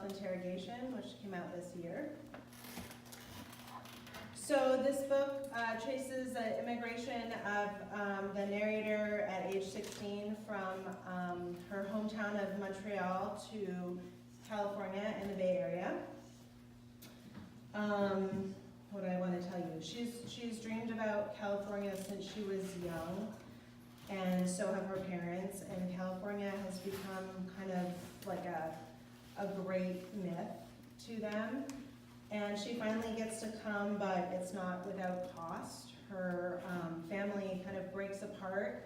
Self-Interrogation, which came out this year. So this book traces the immigration of the narrator at age 16 from her hometown of Montreal to California in the Bay Area. What do I want to tell you? She's dreamed about California since she was young, and so have her parents, and California has become kind of like a great myth to them. And she finally gets to come, but it's not without cost. Her family kind of breaks apart,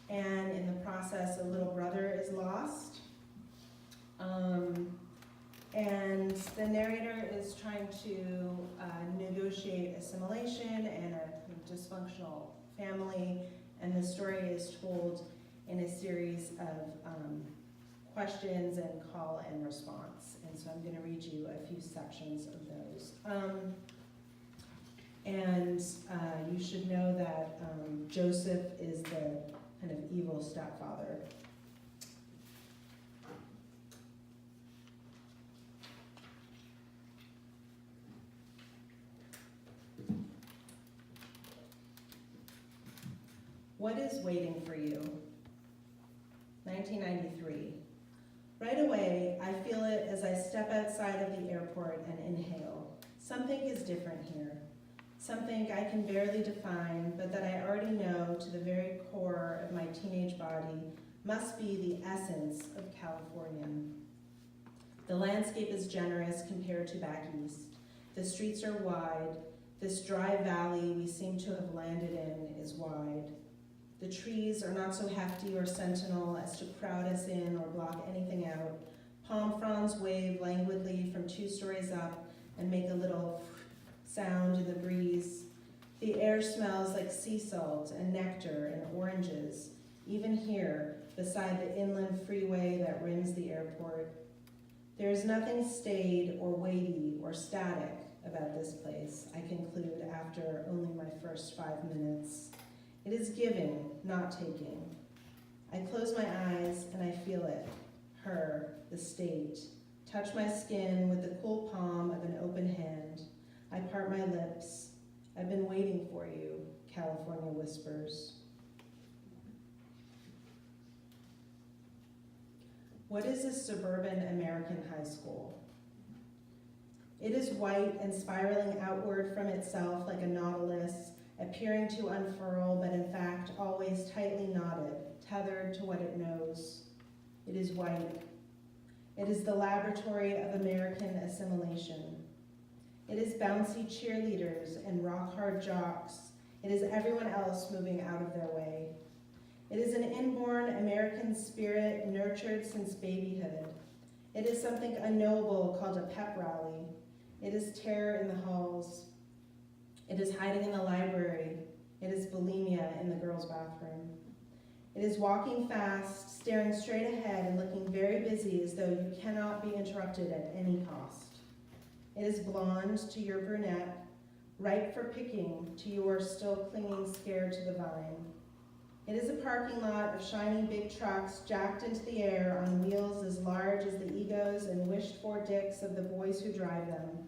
and in the process, a little brother is lost. And the narrator is trying to negotiate assimilation and a dysfunctional family, and the story is told in a series of questions and call and response. And so I'm going to read you a few sections of those. You should know that Joseph is the kind of evil stepfather. What is waiting for you? 1993. Right away, I feel it as I step outside of the airport and inhale. Something is different here. Something I can barely define, but that I already know to the very core of my teenage body must be the essence of California. The landscape is generous compared to back east. The streets are wide. This dry valley we seem to have landed in is wide. The trees are not so hefty or sentinel as to crowd us in or block anything out. Palm fronds wave languidly from 2 stories up and make a little sound in the breeze. The air smells like sea salt and nectar and oranges, even here, beside the inland freeway that rims the airport. There is nothing staid or weighty or static about this place, I conclude after only my first 5 minutes. It is giving, not taking. I close my eyes and I feel it, her, the state, touch my skin with the cool palm of an open hand. I part my lips. I've been waiting for you, California whispers. What is a suburban American high school? It is white and spiraling outward from itself like a nautilus, appearing to unfurl, but in fact always tightly knotted, tethered to what it knows. It is white. It is the laboratory of American assimilation. It is bouncy cheerleaders and rock-hard jocks. It is everyone else moving out of their way. It is an inborn American spirit nurtured since babyhood. It is something unknowable called a pep rally. It is terror in the halls. It is hiding in the library. It is bulimia in the girls' bathroom. It is walking fast, staring straight ahead and looking very busy as though you cannot be interrupted at any cost. It is blonde to your brunette, ripe for picking to your still clinging scared to the vine. It is a parking lot of shiny big trucks jacked into the air on wheels as large as the egos and wished-for dicks of the boys who drive them.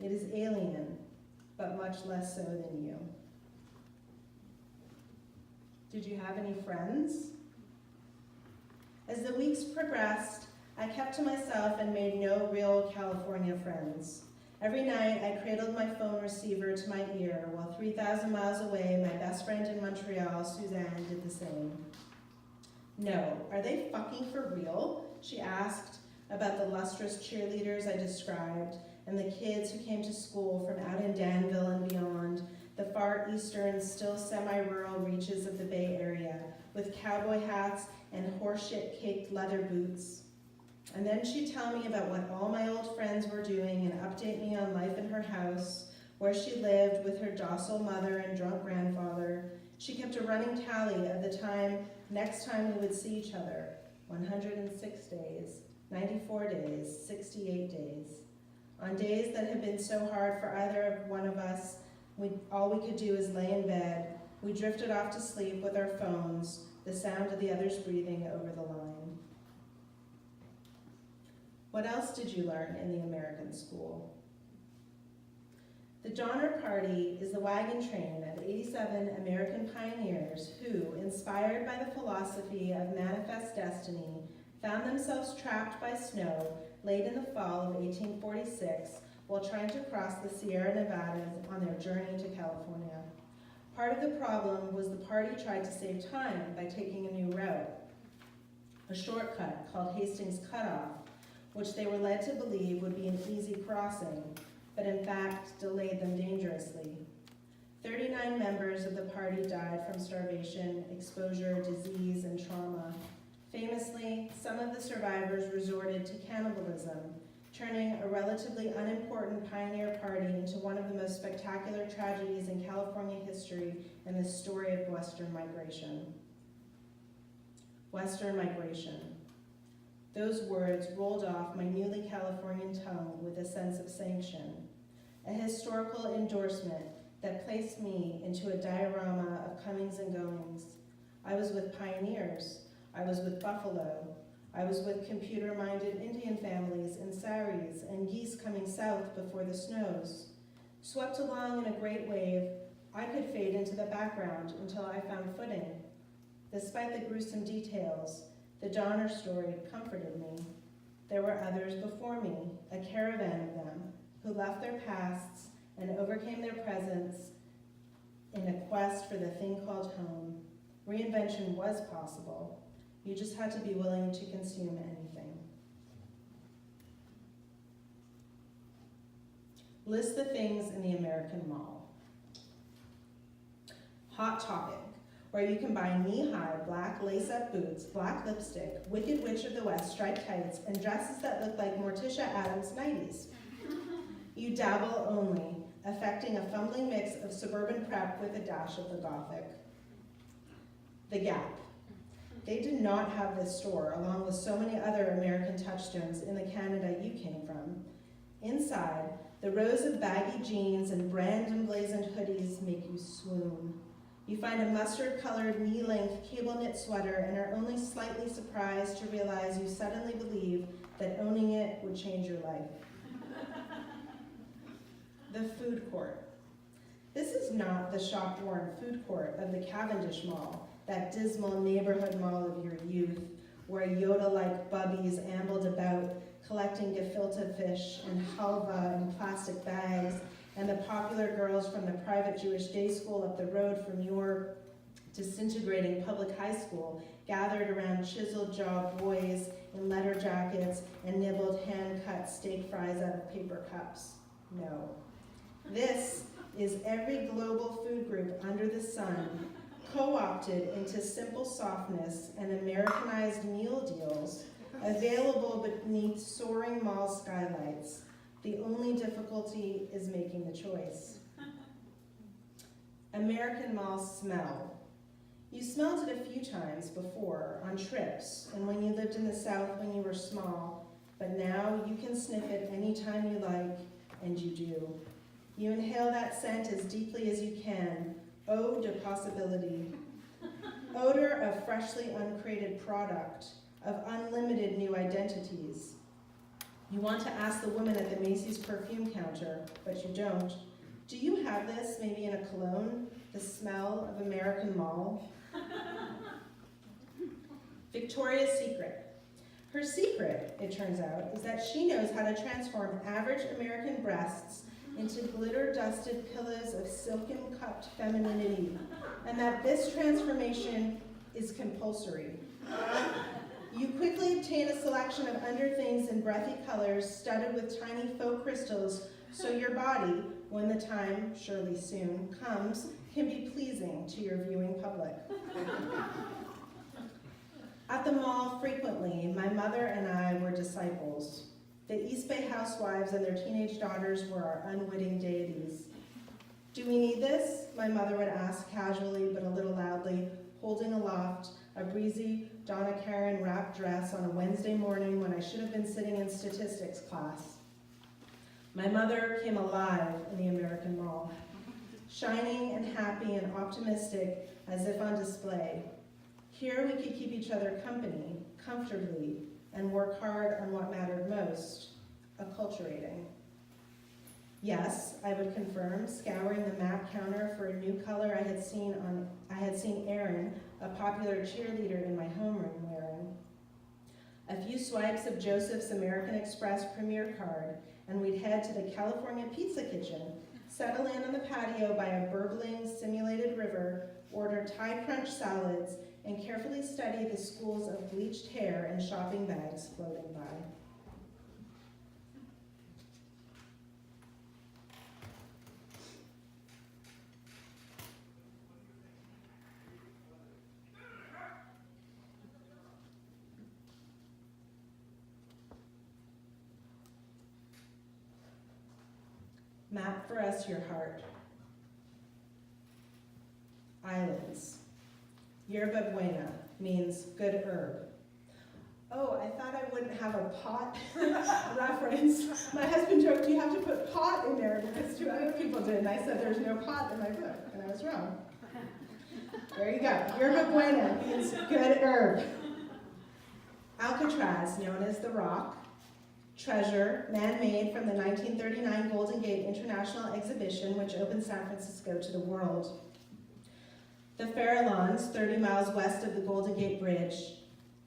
It is alien, but much less so than you. Did you have any friends? As the weeks progressed, I kept to myself and made no real California friends. Every night, I cradled my phone receiver to my ear, while 3,000 miles away, my best friend in Montreal, Suzanne, did the same. No, are they fucking for real? She asked about the lustrous cheerleaders I described, and the kids who came to school from out in Danville and beyond, the far eastern, still semi-rural reaches of the Bay Area, with cowboy hats and horseshit-caked leather boots. And then she'd tell me about what all my old friends were doing and update me on life in her house, where she lived with her docile mother and drunk grandfather. She kept a running tally of the next time we would see each other. 106 days, 94 days, 68 days. On days that had been so hard for either one of us, all we could do is lay in bed. We drifted off to sleep with our phones, the sound of the other's breathing over the line. What else did you learn in the American school? The Donner Party is the wagon train of 87 American pioneers who, inspired by the philosophy of manifest destiny, found themselves trapped by snow late in the fall of 1846 while trying to cross the Sierra Nevadas on their journey to California. Part of the problem was the party tried to save time by taking a new route, a shortcut called Hastings Cutoff, which they were led to believe would be an easy crossing, but in fact delayed them dangerously. 39 members of the party died from starvation, exposure, disease, and trauma. Famously, some of the survivors resorted to cannibalism, turning a relatively unimportant pioneer party into one of the most spectacular tragedies in California history and the story of Western migration. Western migration. Those words rolled off my newly Californian tongue with a sense of sanction, a historical endorsement that placed me into a diorama of comings and goings. I was with pioneers. I was with buffalo. I was with computer-minded Indian families in saris and geese coming south before the snows. Swept along in a great wave, I could fade into the background until I found footing. Despite the gruesome details, the Donner story comforted me. There were others before me, a caravan of them, who left their pasts and overcame their presents in a quest for the thing called home. Reinvention was possible. You just had to be willing to consume anything. List the things in the American Mall. Hot Topic, where you can buy knee-high black lace-up boots, black lipstick, Wicked Witch of the West striped tights, and dresses that look like Morticia Adams' 90s. You dabble only, affecting a fumbling mix of suburban prep with a dash of the Gothic. The Gap. They did not have this store, along with so many other American touchstones in the Canada you came from. Inside, the rows of baggy jeans and brand-emblazoned hoodies make you swoon. You find a mustard-colored knee-length cable-knit sweater and are only slightly surprised to realize you suddenly believe that owning it would change your life. The food court. This is not the shop-worn food court of the Cavendish Mall, that dismal neighborhood mall of your youth, where Yoda-like bubbies ambled about, collecting gefilte fish and halva in plastic bags, and the popular girls from the private Jewish day school up the road from your disintegrating public high school gathered around chiseled-jawed boys in leather jackets and nibbled hand-cut steak fries out of paper cups. No. This is every global food group under the sun, co-opted into simple softness and Americanized meal deals, available beneath soaring mall skylights. The only difficulty is making the choice. American Mall smell. You smelled it a few times before, on trips, and when you lived in the South when you were small, but now you can sniff it anytime you like, and you do. You inhale that scent as deeply as you can, ode to possibility. Odor of freshly uncreated product, of unlimited new identities. You want to ask the woman at the Macy's perfume counter, but you don't. Do you have this, maybe in a cologne? The smell of American Mall? Victoria's Secret. Her secret, it turns out, is that she knows how to transform average American breasts into glitter-dusted pillows of silken-cupped femininity, and that this transformation is compulsory. You quickly obtain a selection of underthings in breathy colors studded with tiny faux crystals, so your body, when the time, surely soon, comes, can be pleasing to your viewing public. At the mall, frequently, my mother and I were disciples. The East Bay housewives and their teenage daughters were our unwitting deities. Do we need this? My mother would ask casually but a little loudly, holding aloft a breezy Donna Karan wrap dress on a Wednesday morning when I should have been sitting in statistics class. My mother came alive in the American Mall, shining and happy and optimistic as if on display. Here we could keep each other company, comfortably, and work hard on what mattered most, acculturating. Yes, I would confirm, scouring the map counter for a new color I had seen Erin, a popular cheerleader in my homeroom, wearing. A few swipes of Joseph's American Express Premier card, and we'd head to the California Pizza Kitchen, settle in on the patio by a burbling, simulated river, order Thai crunch salads, and carefully study the schools of bleached hair and shopping bags floating by. Map for us your heart. Islands. Yerba buena means good herb. Oh, I thought I wouldn't have a pot reference. My husband joked, you have to put pot in there because two other people did, and I said there's no pot in my book, and I was wrong. There you go. Yerba buena means good herb. Alcatraz, known as the Rock. Treasure, man-made from the 1939 Golden Gate International Exhibition, which opened San Francisco to the world. The Farallones, 30 miles west of the Golden Gate Bridge.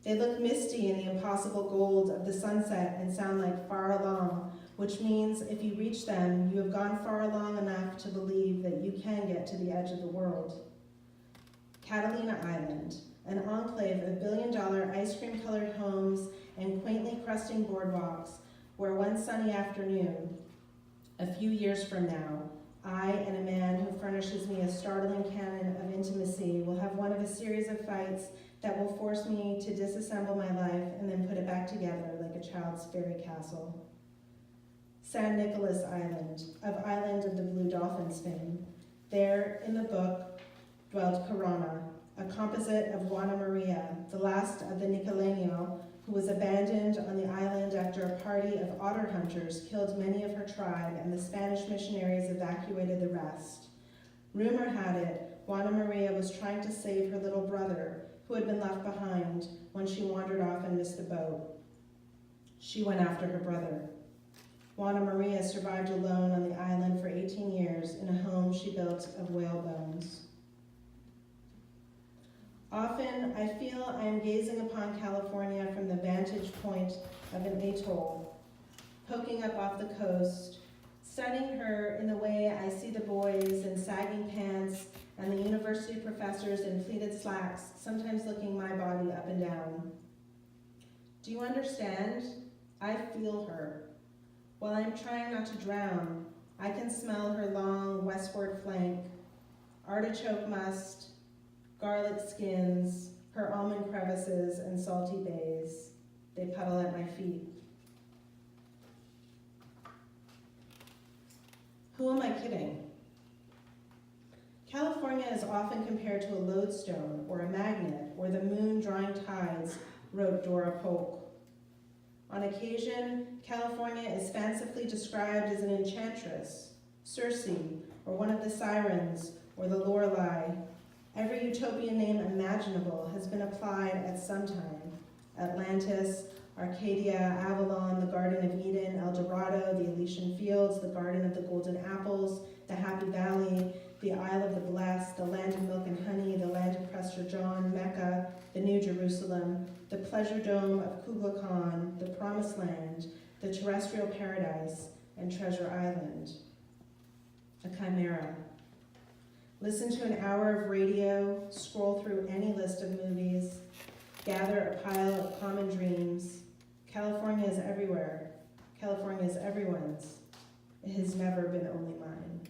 They look misty in the impossible gold of the sunset and sound like far along, which means if you reach them, you have gone far along enough to believe that you can get to the edge of the world. Catalina Island, an enclave of billion-dollar ice-cream-colored homes and quaintly crusting boardwalks, where one sunny afternoon, a few years from now, I and a man who furnishes me a startling canon of intimacy will have one of a series of fights that will force me to disassemble my life and then put it back together like a child's fairy castle. San Nicolas Island, of Island of the Blue Dolphins fame. There, in the book, dwelt Corona, a composite of Juana Maria, the last of the Nicoleño, who was abandoned on the island after a party of otter hunters killed many of her tribe and the Spanish missionaries evacuated the rest. Rumor had it, Juana Maria was trying to save her little brother, who had been left behind when she wandered off and missed the boat. She went after her brother. Juana Maria survived alone on the island for 18 years in a home she built of whale bones. Often, I feel I am gazing upon California from the vantage point of an atoll, poking up off the coast, studying her in the way I see the boys in sagging pants and the university professors in pleated slacks, sometimes looking my body up and down. Do you understand? I feel her. While I'm trying not to drown, I can smell her long westward flank, artichoke must, garlic skins, her almond crevices and salty bays. They puddle at my feet. Who am I kidding? California is often compared to a lodestone or a magnet or the moon drawing tides, wrote Dora Polk. On occasion, California is fancifully described as an enchantress, Circe, or one of the sirens, or the Lorelei. Every utopian name imaginable has been applied at some time. Atlantis, Arcadia, Avalon, the Garden of Eden, El Dorado, the Elysian Fields, the Garden of the Golden Apples, the Happy Valley, the Isle of the Blessed, the land of milk and honey, the land of Prester John, Mecca, the New Jerusalem, the Pleasure Dome of Kubla Khan, the Promised Land, the Terrestrial Paradise, and Treasure Island. A chimera. Listen to an hour of radio, scroll through any list of movies, gather a pile of common dreams. California is everywhere. California is everyone's. It has never been only mine.